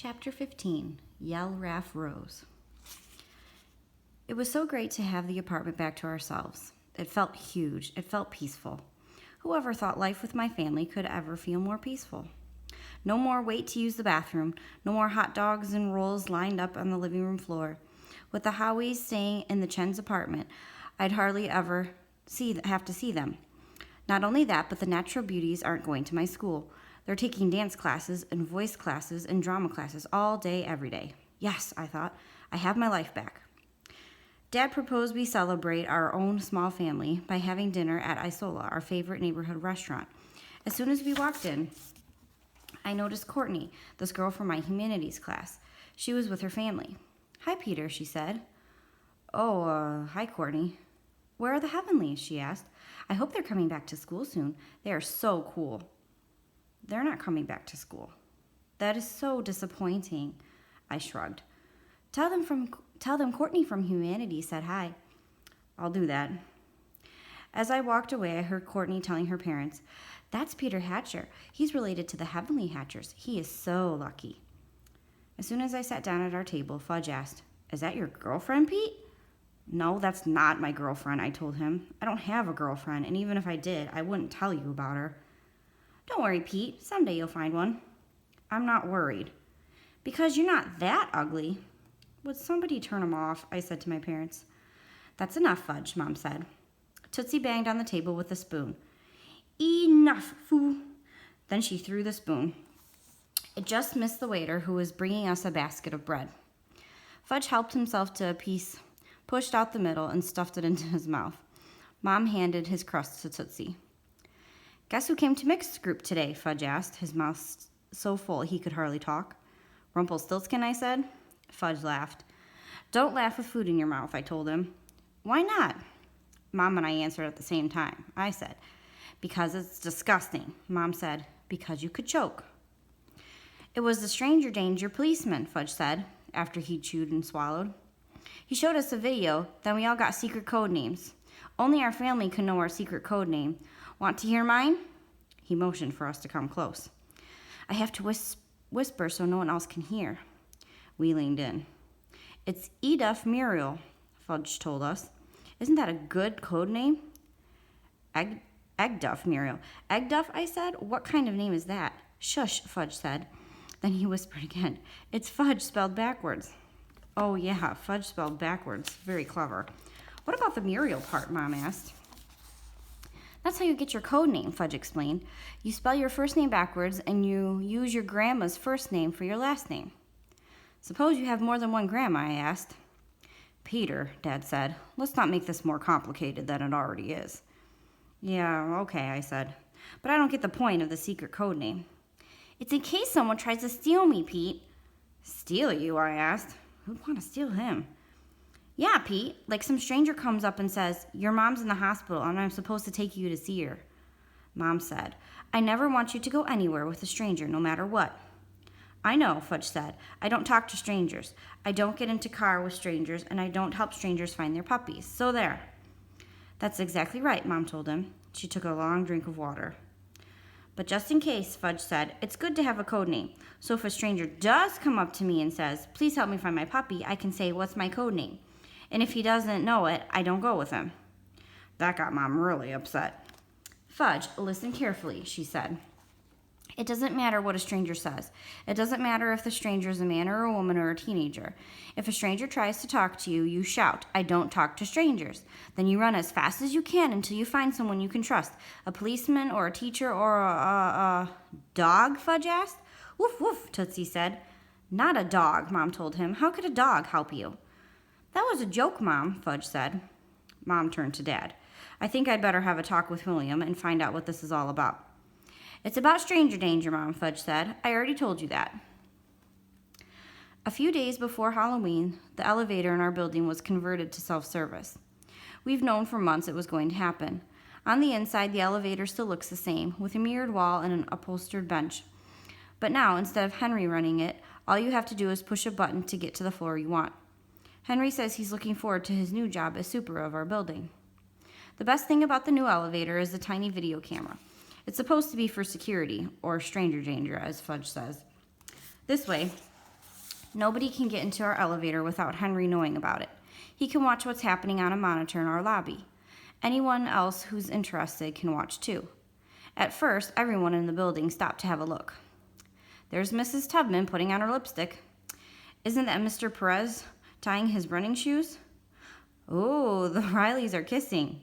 Chapter 15, Yell Raff Rose. It was so great to have the apartment back to ourselves. It felt huge. It felt peaceful. Whoever thought life with my family could ever feel more peaceful? No more wait to use the bathroom. No more hot dogs and rolls lined up on the living room floor. With the Howies staying in the Chen's apartment, I'd hardly ever have to see them. Not only that, but the natural beauties aren't going to my school. They're taking dance classes and voice classes and drama classes all day, every day. Yes, I thought, I have my life back. Dad proposed we celebrate our own small family by having dinner at Isola, our favorite neighborhood restaurant. As soon as we walked in, I noticed Courtney, this girl from my humanities class. She was with her family. "Hi, Peter," she said. Hi, Courtney. "Where are the Heavenlies?" she asked. "I hope they're coming back to school soon. They are so cool." "They're not coming back to school." "That is so disappointing." I shrugged. Tell them Courtney from Humanities said hi." "I'll do that." As I walked away, I heard Courtney telling her parents, "That's Peter Hatcher. He's related to the Heavenly Hatchers. He is so lucky." As soon as I sat down at our table, Fudge asked, "Is that your girlfriend, Pete?" "No, that's not my girlfriend," I told him. "I don't have a girlfriend, and even if I did, I wouldn't tell you about her." "Don't worry, Pete. Someday you'll find one." "I'm not worried." "Because you're not that ugly." "Would somebody turn him off?" I said to my parents. "That's enough, Fudge," Mom said. Tootsie banged on the table with a spoon. "Enough, foo." Then she threw the spoon. It just missed the waiter, who was bringing us a basket of bread. Fudge helped himself to a piece, pushed out the middle, and stuffed it into his mouth. Mom handed his crust to Tootsie. "Guess who came to mixed group today?" Fudge asked, his mouth so full he could hardly talk. "Rumpelstiltskin," I said. Fudge laughed. "Don't laugh with food in your mouth," I told him. "Why not?" Mom and I answered at the same time. I said, "Because it's disgusting." Mom said, "Because you could choke." "It was the stranger danger policeman," Fudge said, after he chewed and swallowed. "He showed us a video, then we all got secret code names. Only our family could know our secret code name. Want to hear mine?" He motioned for us to come close. "I have to whisper so no one else can hear." We leaned in. "It's Eduf Muriel," Fudge told us. "Isn't that a good code name?" Eggduff Muriel. "Eggduff," I said. "What kind of name is that?" "Shush," Fudge said. Then he whispered again. "It's Fudge spelled backwards." "Oh, yeah, Fudge spelled backwards. Very clever." "What about the Muriel part?" Mom asked. "That's how you get your code name," Fudge explained. "You spell your first name backwards, and you use your grandma's first name for your last name." "Suppose you have more than one grandma?" I asked. "Peter," Dad said, "let's not make this more complicated than it already is." "Yeah, okay," I said. "But I don't get the point of the secret code name." "It's in case someone tries to steal me, Pete." "Steal you?" I asked. "Who'd want to steal him?" "Yeah, Pete, like some stranger comes up and says, 'Your mom's in the hospital and I'm supposed to take you to see her.'" Mom said, "I never want you to go anywhere with a stranger, no matter what." "I know," Fudge said. "I don't talk to strangers. I don't get into car with strangers, and I don't help strangers find their puppies. So there." "That's exactly right," Mom told him. She took a long drink of water. "But just in case," Fudge said, "it's good to have a code name. So if a stranger does come up to me and says, 'Please help me find my puppy,' I can say, 'What's my code name?' And if he doesn't know it, I don't go with him." That got Mom really upset. "Fudge, listen carefully," she said. "It doesn't matter what a stranger says. It doesn't matter if the stranger is a man or a woman or a teenager. If a stranger tries to talk to you, you shout, 'I don't talk to strangers.' Then you run as fast as you can until you find someone you can trust. A policeman or a teacher or a dog?" Fudge asked. "Woof, woof," Tootsie said. "Not a dog," Mom told him. "How could a dog help you?" "That was a joke, Mom," Fudge said. Mom turned to Dad. "I think I'd better have a talk with William and find out what this is all about." "It's about stranger danger, Mom," Fudge said. "I already told you that." A few days before Halloween, the elevator in our building was converted to self-service. We've known for months it was going to happen. On the inside, the elevator still looks the same, with a mirrored wall and an upholstered bench. But now, instead of Henry running it, all you have to do is push a button to get to the floor you want. Henry says he's looking forward to his new job as super of our building. The best thing about the new elevator is the tiny video camera. It's supposed to be for security, or stranger danger, as Fudge says. This way, Nobody can get into our elevator without Henry knowing about it. He can watch what's happening on a monitor in our lobby. Anyone else who's interested can watch too. At first, everyone in the building stopped to have a look. There's Mrs. Tubman putting on her lipstick. Isn't that Mr. Perez tying his running shoes? Oh, the Rileys are kissing.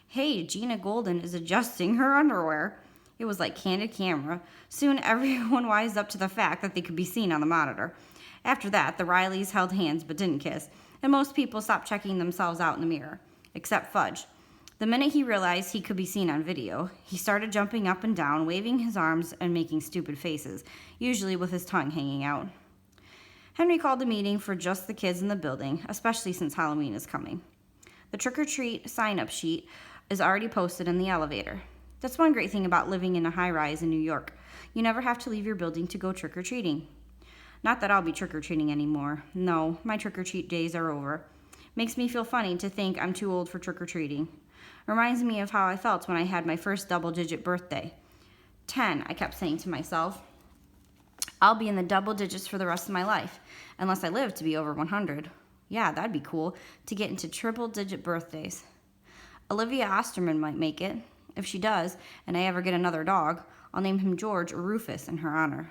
Hey, Gina Golden is adjusting her underwear. It was like candid camera. Soon everyone wised up to the fact that they could be seen on the monitor. After that, the Rileys held hands but didn't kiss, and most people stopped checking themselves out in the mirror, except Fudge. The minute he realized he could be seen on video, he started jumping up and down, waving his arms and making stupid faces, usually with his tongue hanging out. Henry called a meeting for just the kids in the building, especially since Halloween is coming. The trick-or-treat sign-up sheet is already posted in the elevator. That's one great thing about living in a high-rise in New York. You never have to leave your building to go trick-or-treating. Not that I'll be trick-or-treating anymore. No, my trick-or-treat days are over. Makes me feel funny to think I'm too old for trick-or-treating. Reminds me of how I felt when I had my first double-digit birthday. 10, I kept saying to myself. I'll be in the double digits for the rest of my life, unless I live to be over 100. Yeah, that'd be cool, to get into triple-digit birthdays. Olivia Osterman might make it. If she does, and I ever get another dog, I'll name him George or Rufus in her honor.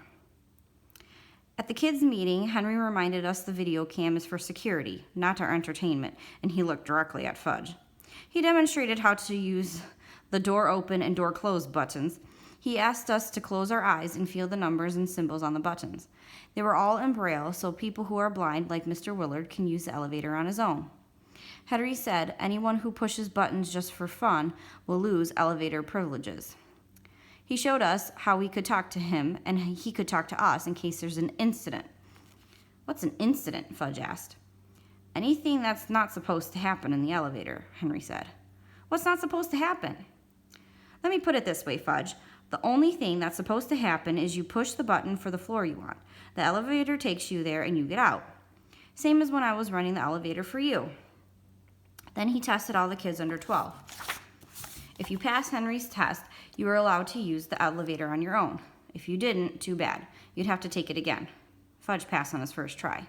At the kids' meeting, Henry reminded us the video cam is for security, not our entertainment, and he looked directly at Fudge. He demonstrated how to use the door open and door close buttons. He asked us to close our eyes and feel the numbers and symbols on the buttons. They were all in Braille, so people who are blind, like Mr. Willard, can use the elevator on his own. Henry said anyone who pushes buttons just for fun will lose elevator privileges. He showed us how we could talk to him, and he could talk to us in case there's an incident. What's an incident? Fudge asked. Anything that's not supposed to happen in the elevator, Henry said. What's not supposed to happen? Let me put it this way, Fudge. The only thing that's supposed to happen is you push the button for the floor you want. The elevator takes you there and you get out. Same as when I was running the elevator for you. Then he tested all the kids under 12. If you pass Henry's test, you were allowed to use the elevator on your own. If you didn't, too bad. You'd have to take it again. Fudge passed on his first try.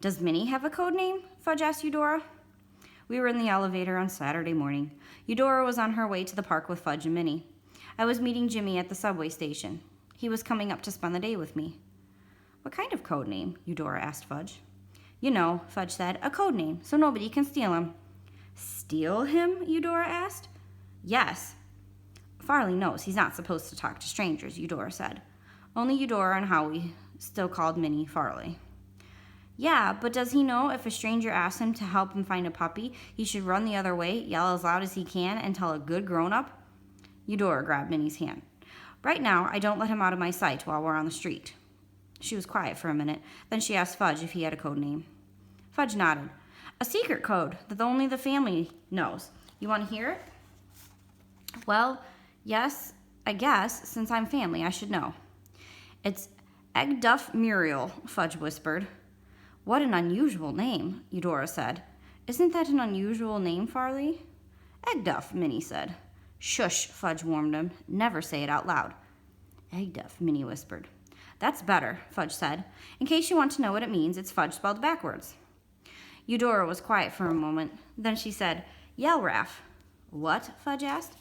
Does Minnie have a code name? Fudge asked Eudora. We were in the elevator on Saturday morning. Eudora was on her way to the park with Fudge and Minnie. I was meeting Jimmy at the subway station. He was coming up to spend the day with me. What kind of code name? Eudora asked Fudge. You know, Fudge said, a code name, so nobody can steal him. Steal him? Eudora asked. Yes. Farley knows he's not supposed to talk to strangers, Eudora said. Only Eudora and Howie still called Minnie Farley. Yeah, but does he know if a stranger asks him to help him find a puppy, he should run the other way, yell as loud as he can, and tell a good grown-up? Eudora grabbed Minnie's hand. Right now, I don't let him out of my sight while we're on the street. She was quiet for a minute. Then she asked Fudge if he had a code name. Fudge nodded. A secret code that only the family knows. You want to hear it? Well, yes, I guess. Since I'm family, I should know. It's Egduff Muriel, Fudge whispered. What an unusual name, Eudora said. Isn't that an unusual name, Farley? Egduff, Minnie said. Shush, Fudge warned him. Never say it out loud. Egduff, Minnie whispered. That's better, Fudge said. In case you want to know what it means, it's Fudge spelled backwards. Eudora was quiet for a moment. Then she said, Yellraff. What? Fudge asked.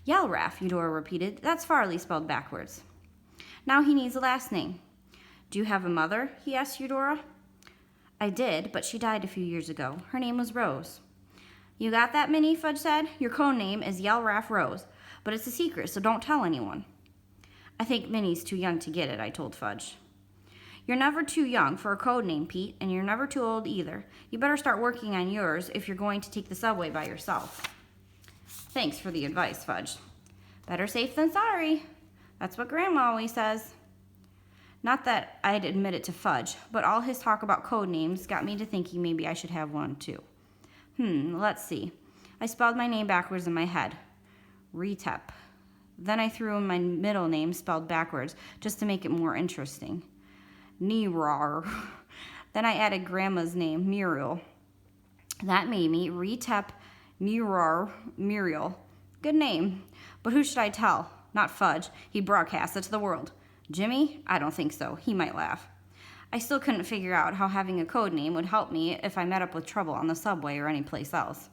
Yellraff, Eudora repeated. That's Farley spelled backwards. Now he needs a last name. Do you have a mother? He asked Eudora. I did, but she died a few years ago. Her name was Rose. You got that, Minnie? Fudge said. Your code name is Yellraff Rose, but it's a secret, so don't tell anyone. I think Minnie's too young to get it, I told Fudge. You're never too young for a code name, Pete, and you're never too old either. You better start working on yours if you're going to take the subway by yourself. Thanks for the advice, Fudge. Better safe than sorry. That's what Grandma always says. Not that I'd admit it to Fudge, but all his talk about code names got me to thinking maybe I should have one too. Let's see. I spelled my name backwards in my head. Retep. Then I threw in my middle name spelled backwards just to make it more interesting. Nerar. Then I added Grandma's name, Muriel. That made me Retep Muriel. Good name. But who should I tell? Not Fudge. He broadcast it to the world. Jimmy? I don't think so. He might laugh. I still couldn't figure out how having a code name would help me if I met up with trouble on the subway or anyplace else.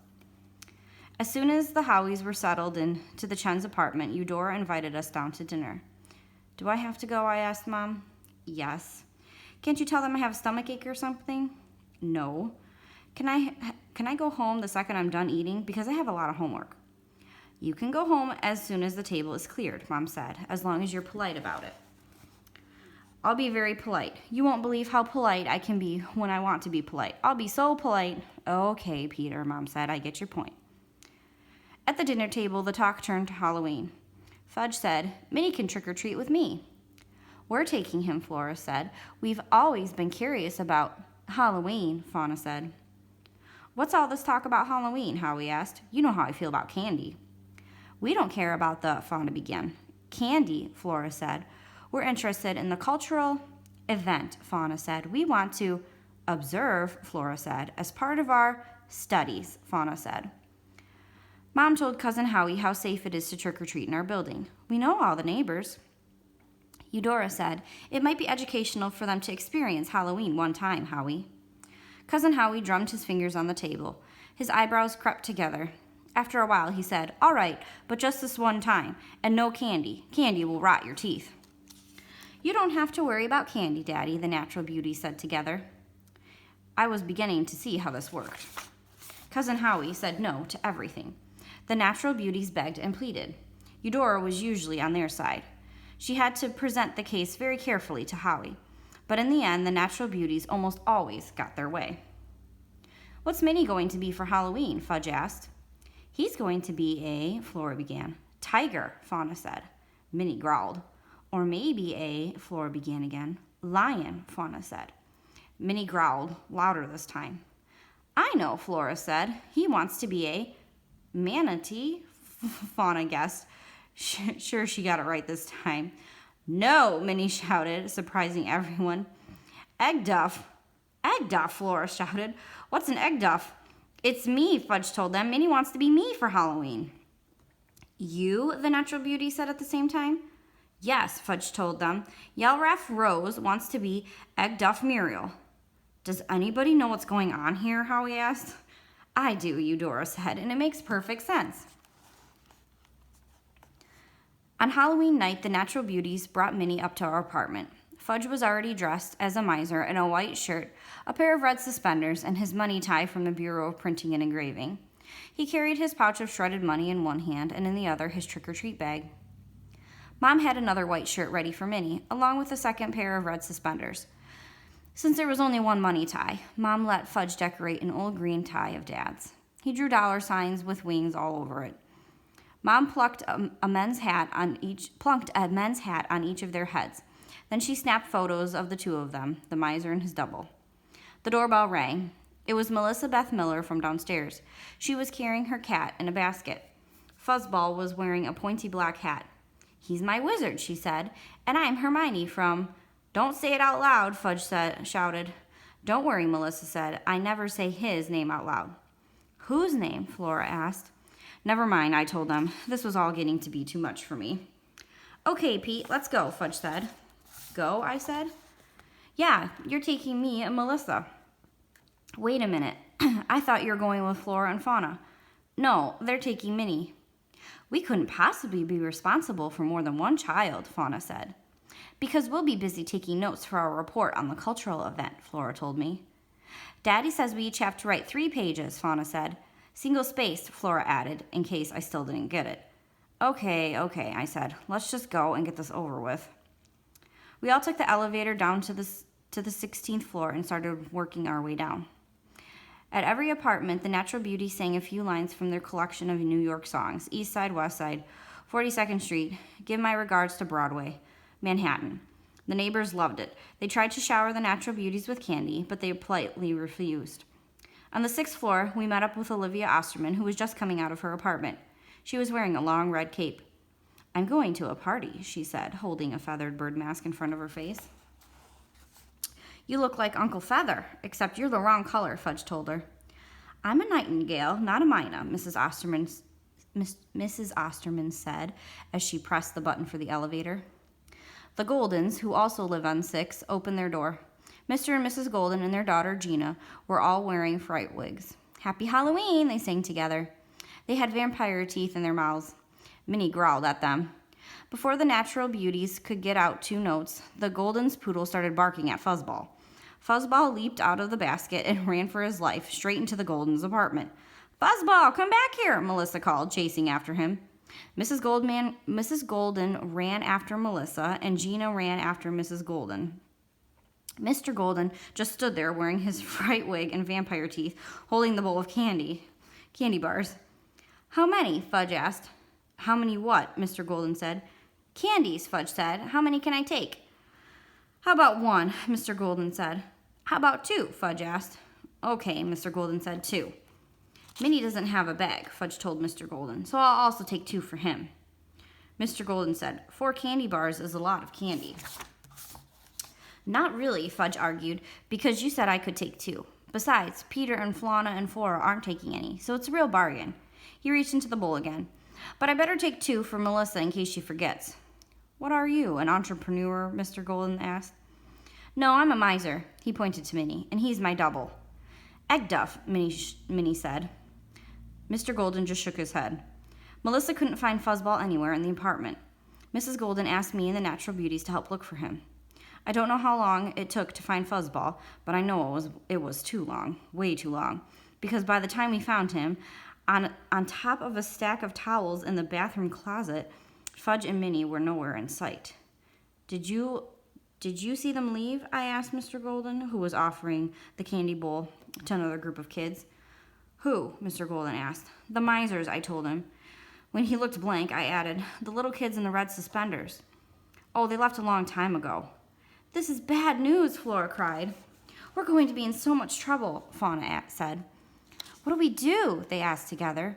As soon as the Howies were settled into the Chen's apartment, Eudora invited us down to dinner. Do I have to go? I asked Mom. Yes. Can't you tell them I have a stomachache or something? No. Can I go home the second I'm done eating? Because I have a lot of homework. You can go home as soon as the table is cleared, Mom said, as long as you're polite about it. I'll be very polite. You won't believe how polite I can be when I want to be polite. I'll be so polite. Okay, Peter, Mom said, I get your point. At the dinner table, the talk turned to Halloween. Fudge said, Minnie can trick-or-treat with me. We're taking him, Flora said. We've always been curious about Halloween, Fauna said. What's all this talk about Halloween? Howie asked. You know how I feel about candy. We don't care about the, Fauna began. Candy, Flora said. We're interested in the cultural event, Fauna said. We want to observe, Flora said, as part of our studies, Fauna said. Mom told Cousin Howie how safe it is to trick-or-treat in our building. We know all the neighbors. Eudora said, it might be educational for them to experience Halloween one time, Howie. Cousin Howie drummed his fingers on the table. His eyebrows crept together. After a while, he said, all right, but just this one time, and no candy. Candy will rot your teeth. You don't have to worry about candy, Daddy, the natural beauties said together. I was beginning to see how this worked. Cousin Howie said no to everything. The natural beauties begged and pleaded. Eudora was usually on their side. She had to present the case very carefully to Howie, but in the end, the natural beauties almost always got their way. What's Minnie going to be for Halloween? Fudge asked. He's going to be a, Flora began. Tiger, Fauna said. Minnie growled. Or maybe a, Flora began again. Lion, Fauna said. Minnie growled, louder this time. I know, Flora said. He wants to be a manatee, Fauna guessed. Sure she got it right this time. No, Minnie shouted, surprising everyone. Egg duff. Egg duff, Flora shouted. What's an egg duff? It's me, Fudge told them. Minnie wants to be me for Halloween. You, the natural beauty said at the same time. Yes, Fudge told them. Yellraff Rose wants to be Egg Duff Muriel. Does anybody know what's going on here? Howie asked. I do, Eudora said, and it makes perfect sense. On Halloween night, the natural beauties brought Minnie up to our apartment. Fudge was already dressed as a miser in a white shirt, a pair of red suspenders, and his money tie from the Bureau of Printing and Engraving. He carried his pouch of shredded money in one hand and in the other his trick-or-treat bag. Mom had another white shirt ready for Minnie, along with a second pair of red suspenders. Since there was only one money tie, Mom let Fudge decorate an old green tie of Dad's. He drew dollar signs with wings all over it. Mom plucked a men's hat on each of their heads. Then she snapped photos of the two of them, the miser and his double. The doorbell rang. It was Melissa Beth Miller from downstairs. She was carrying her cat in a basket. Fuzzball was wearing a pointy black hat. He's my wizard, she said, and I'm Hermione from... Don't say it out loud, Fudge shouted. Don't worry, Melissa said. I never say his name out loud. Whose name? Flora asked. Never mind, I told them. This was all getting to be too much for me. Okay, Pete, let's go, Fudge said. Go, I said. Yeah, you're taking me and Melissa. Wait a minute. I thought you were going with Flora and Fauna. No, they're taking Minnie. We couldn't possibly be responsible for more than one child, Fauna said. Because we'll be busy taking notes for our report on the cultural event, Flora told me. Daddy says we each have to write 3 pages, Fauna said. Single-spaced, Flora added, in case I still didn't get it. Okay, I said. Let's just go and get this over with. We all took the elevator down to the 16th floor and started working our way down. At every apartment, the natural beauty sang a few lines from their collection of New York songs, East Side, West Side, 42nd Street, Give My Regards to Broadway, Manhattan. The neighbors loved it. They tried to shower the natural beauties with candy, but they politely refused. On the 6th floor, we met up with Olivia Osterman, who was just coming out of her apartment. She was wearing a long red cape. I'm going to a party, she said, holding a feathered bird mask in front of her face. You look like Uncle Feather, except you're the wrong color, Fudge told her. I'm a nightingale, not a mina, Mrs. Osterman said as she pressed the button for the elevator. The Goldens, who also live on 6, opened their door. Mr. and Mrs. Golden and their daughter Gina were all wearing fright wigs. "Happy Halloween," they sang together. They had vampire teeth in their mouths. Minnie growled at them. Before the natural beauties could get out 2 notes, the Golden's poodle started barking at Fuzzball. Fuzzball leaped out of the basket and ran for his life straight into the Golden's apartment. "Fuzzball, come back here," Melissa called, chasing after him. Mrs. Golden ran after Melissa, and Gina ran after Mrs. Golden. Mr. Golden just stood there wearing his fright wig and vampire teeth, holding the bowl of candy bars. "How many?" Fudge asked. "How many what?" Mr. Golden said. "Candies," Fudge said. "How many can I take?" "How about 1?" Mr. Golden said. "How about 2?" Fudge asked. "Okay," Mr. Golden said, 2. "Minnie doesn't have a bag," Fudge told Mr. Golden, "so I'll also take 2 for him." Mr. Golden said, 4 candy bars is a lot of candy." "Not really," Fudge argued, "because you said I could take 2. Besides, Peter and Flana and Flora aren't taking any, so it's a real bargain." He reached into the bowl again. "But I better take 2 for Melissa in case she forgets." "What are you, an entrepreneur?" Mr. Golden asked. "No, I'm a miser." He pointed to Minnie, "and he's my double." "Egg duff," Minnie said. Mr. Golden just shook his head. Melissa couldn't find Fuzzball anywhere in the apartment. Mrs. Golden asked me and the natural beauties to help look for him. I don't know how long it took to find Fuzzball, but I know it was too long, way too long, because by the time we found him, on top of a stack of towels in the bathroom closet, Fudge and Minnie were nowhere in sight. Did you see them leave?" I asked Mr. Golden, who was offering the candy bowl to another group of kids. "Who?" Mr. Golden asked. "The misers," I told him. When he looked blank, I added, "The little kids in the red suspenders." "Oh, they left a long time ago." "This is bad news," Flora cried. "We're going to be in so much trouble," Fauna said. "What do we do?" they asked together.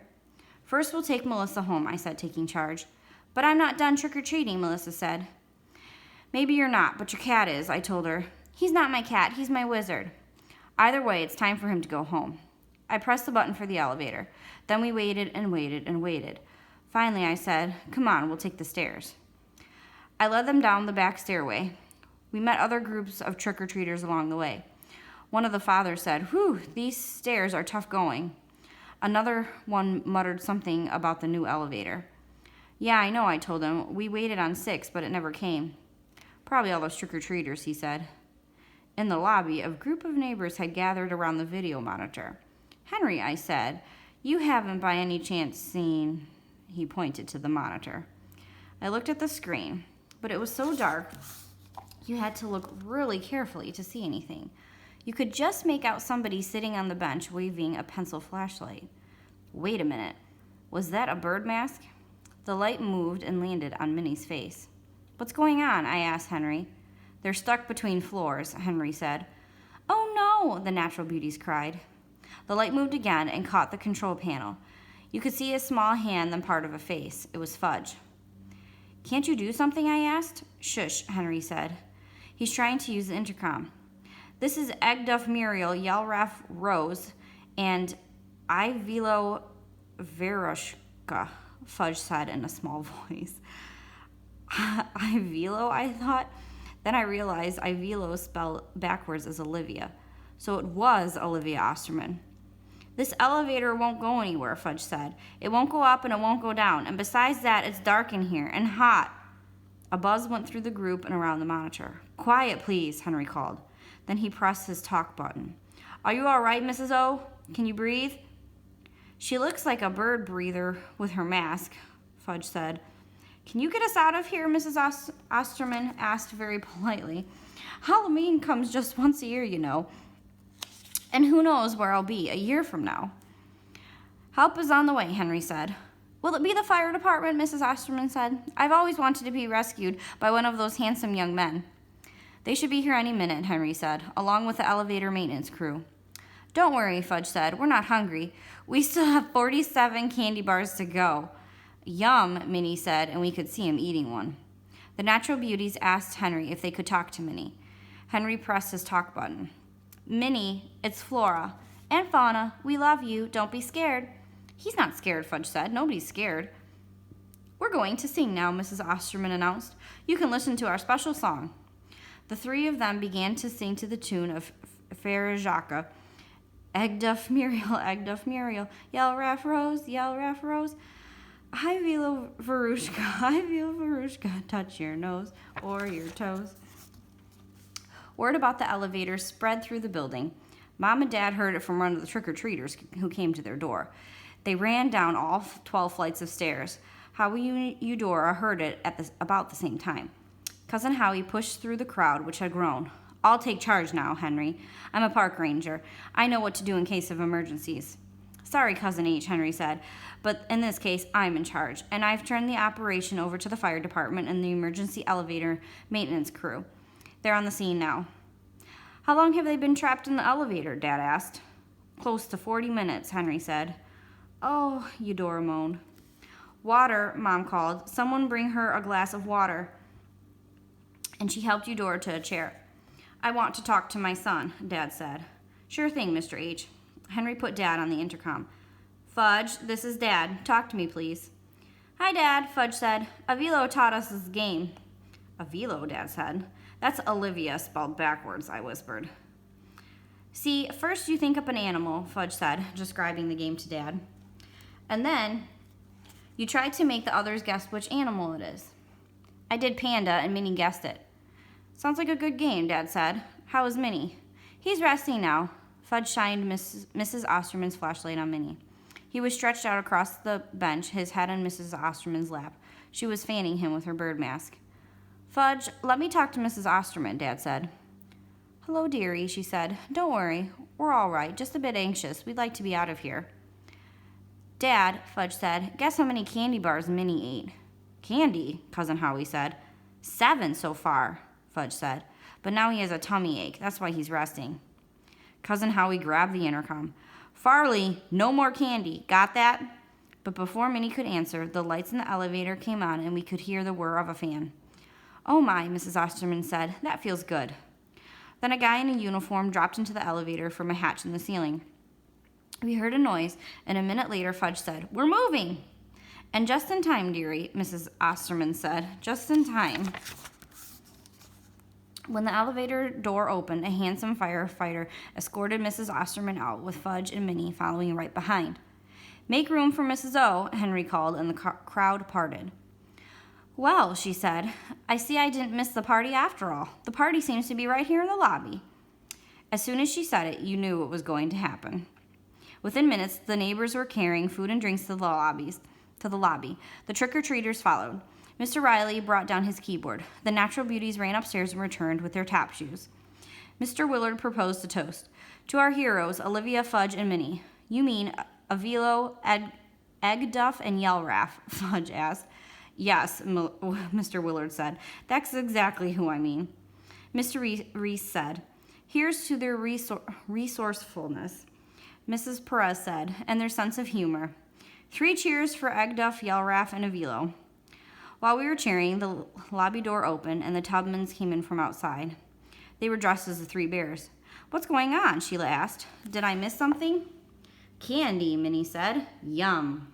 "First, we'll take Melissa home," I said, taking charge. "But I'm not done trick-or-treating," Melissa said. "Maybe you're not, but your cat is," I told her. "He's not my cat, he's my wizard." Either way, it's time for him to go home. I pressed the button for the elevator. Then we waited and waited and waited. Finally, I said, "Come on, we'll take the stairs." I led them down the back stairway. We met other groups of trick-or-treaters along the way. One of the fathers said, "Whew, these stairs are tough going." Another one muttered something about the new elevator. "Yeah, I know," I told him. "We waited on 6, but it never came." "Probably all those trick-or-treaters," he said. In the lobby, a group of neighbors had gathered around the video monitor. "Henry," I said, "you haven't by any chance seen—" He pointed to the monitor. I looked at the screen, but it was so dark you had to look really carefully to see anything. You could just make out somebody sitting on the bench waving a pencil flashlight. Wait a minute. Was that a bird mask? The light moved and landed on Minnie's face. "What's going on?" I asked Henry. "They're stuck between floors," Henry said. "Oh no!" the natural beauties cried. The light moved again and caught the control panel. You could see a small hand then part of a face. It was Fudge. "Can't you do something?" I asked. "Shush," Henry said. He's trying to use the intercom. "This is Egg Duff Muriel, Yelraff Rose, and Ivilo Verushka," Fudge said in a small voice. Ivilo, I thought. Then I realized Ivilo spelled backwards as Olivia. So it was Olivia Osterman. "This elevator won't go anywhere," Fudge said. "It won't go up and it won't go down. And besides that, it's dark in here and hot." A buzz went through the group and around the monitor. "Quiet, please," Henry called. Then he pressed his talk button. "Are you all right, Mrs. O? Can you breathe?" "She looks like a bird breather with her mask," Fudge said. "Can you get us out of here?" Mrs. Osterman asked very politely. "Halloween comes just once a year, you know. And who knows where I'll be a year from now." "Help is on the way," Henry said. "Will it be the fire department?" Mrs. Osterman said. "I've always wanted to be rescued by one of those handsome young men." "They should be here any minute," Henry said, "along with the elevator maintenance crew." "Don't worry," Fudge said. "We're not hungry. We still have 47 candy bars to go." "Yum," Minnie said, and we could see him eating one. The natural beauties asked Henry if they could talk to Minnie. Henry pressed his talk button. "Minnie, it's Flora. And Fauna, we love you. Don't be scared." "He's not scared," Fudge said. "Nobody's scared." "We're going to sing now," Mrs. Osterman announced. "You can listen to our special song." The three of them began to sing to the tune of Farajaka. Egduff Muriel, yell Raff Rose. Hi Velo Varushka, touch your nose or your toes. Word about the elevator spread through the building. Mom and Dad heard it from one of the trick-or-treaters who came to their door. They ran down all 12 flights of stairs. Howie and Eudora heard it at about the same time. Cousin Howie pushed through the crowd, which had grown. I'll take charge now, Henry. I'm a park ranger. I know what to do in case of emergencies. Sorry, Cousin H, Henry said, but in this case, I'm in charge, and I've turned the operation over to the fire department and the emergency elevator maintenance crew. They're on the scene now. How long have they been trapped in the elevator? Dad asked. Close to 40 minutes, Henry said. Oh, Eudora moaned. Water, Mom called. Someone bring her a glass of water. And she helped Eudora to a chair. I want to talk to my son, Dad said. Sure thing, Mr. H. Henry put Dad on the intercom. Fudge, this is Dad. Talk to me, please. Hi, Dad, Fudge said. Avilo taught us this game. Avilo, Dad said. That's Olivia spelled backwards, I whispered. See, first you think up an animal, Fudge said, describing the game to Dad. And then you try to make the others guess which animal it is. I did panda and Minnie guessed it. Sounds like a good game, Dad said. How is Minnie? He's resting now. Fudge shined Mrs. Osterman's flashlight on Minnie. He was stretched out across the bench, his head on Mrs. Osterman's lap. She was fanning him with her bird mask. Fudge, let me talk to Mrs. Osterman, Dad said. Hello, dearie, she said. Don't worry. We're all right, just a bit anxious. We'd like to be out of here. Dad, Fudge said, guess how many candy bars Minnie ate? Candy, Cousin Howie said. 7 so far, Fudge said. But now he has a tummy ache. That's why he's resting. Cousin Howie grabbed the intercom. Farley, no more candy. Got that? But before Minnie could answer, the lights in the elevator came on and we could hear the whir of a fan. Oh my, Mrs. Osterman said. That feels good. Then a guy in a uniform dropped into the elevator from a hatch in the ceiling. We heard a noise, and a minute later Fudge said, We're moving! And just in time, dearie, Mrs. Osterman said. Just in time. When the elevator door opened, a handsome firefighter escorted Mrs. Osterman out, with Fudge and Minnie following right behind. Make room for Mrs. O, Henry called, and the crowd parted. Well, she said, I see I didn't miss the party after all. The party seems to be right here in the lobby. As soon as she said it, you knew what was going to happen. Within minutes, the neighbors were carrying food and drinks to the lobby. The trick-or-treaters followed. Mr. Riley brought down his keyboard. The natural beauties ran upstairs and returned with their tap shoes. Mr. Willard proposed a toast. To our heroes, Olivia, Fudge, and Minnie. You mean Avilo, Egduff, and Yellraff? Fudge asked. Yes, Mr. Willard said. That's exactly who I mean. Mr. Reese said. Here's to their resourcefulness, Mrs. Perez said, and their sense of humor. 3 cheers for Egduff, Yellraff, and Avilo. While we were cheering, the lobby door opened, and the Tubmans came in from outside. They were dressed as the 3 bears. What's going on? Sheila asked. Did I miss something? Candy, Minnie said. Yum.